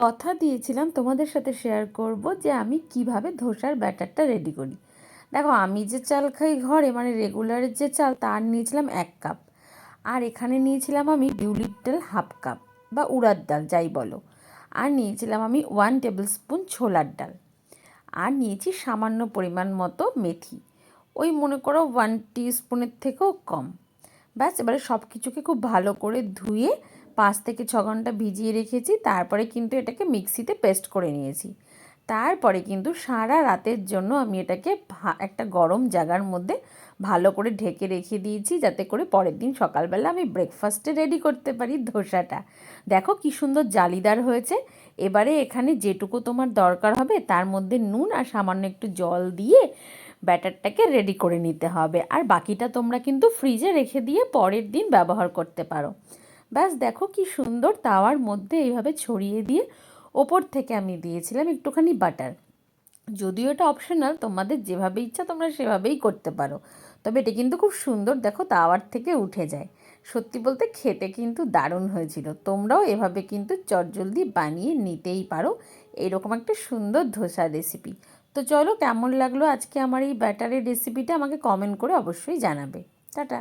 কথা দিয়েছিলাম তোমাদের সাথে শেয়ার করব যে আমি কিভাবে ধোসার ব্যাটারটা রেডি করি। দেখো, আমি যে চাল খাই ঘরে, মানে রেগুলারের যে চাল, তার নিয়েছিলাম 1 কাপ। আর এখানে নিয়েছিলাম আমি বিউলির ডাল 1/2 কাপ, বা উড়ার ডাল যাই বলো। আর নিয়েছিলাম আমি 1 টেবিল স্পুন ছোলার ডাল। আর নিয়েছি সামান্য পরিমাণ মতো মেথি, ওই মনে করো 1 টিস্পুনের থেকেও কম। ব্যাস, এবারে সব কিছুকে খুব ভালো করে ধুয়ে 5 থেকে 6 ঘন্টা ভিজিয়ে রেখেছি। তারপরে কিন্তু এটাকে মিক্সিতে পেস্ট করে নিয়েছি। তারপরে কিন্তু সারা রাতের জন্য আমি এটাকে একটা গরম জায়গার মধ্যে ভালো করে ঢেকে রেখে দিয়েছি, যাতে করে পরের দিন সকালবেলা আমি ব্রেকফাস্টে রেডি করতে পারি ধোসাটা। দেখো কি সুন্দর জালিদার হয়েছে। এবারে এখানে যেটুকু তোমার দরকার হবে তার মধ্যে নুন আর সামান্য একটু জল দিয়ে ব্যাটারটাকে রেডি করে নিতে হবে। আর বাকিটা তোমরা কিন্তু ফ্রিজে রেখে দিয়ে পরের দিন ব্যবহার করতে পারো। ব্যাস, দেখো কি সুন্দর তাওয়ার মধ্যে এইভাবে ছড়িয়ে দিয়ে ওপর থেকে আমি দিয়েছিলাম একটুখানি বাটার। যদিও এটা অপশনাল, তোমাদের যেভাবে ইচ্ছা তোমরা সেভাবেই করতে পারো। তবে এটা কিন্তু খুব সুন্দর, দেখো তাওয়ার থেকে উঠে যায়। সত্যি বলতে খেতে কিন্তু দারুণ হয়েছিল। তোমরাও এভাবে কিন্তু চটজলদি বানিয়ে নিতেই পারো এইরকম একটা সুন্দর ধোসার রেসিপি। তো চলো, কেমন লাগলো আজকে আমার এই ব্যাটারের রেসিপিটা আমাকে কমেন্ট করে অবশ্যই জানাবে। টাটা।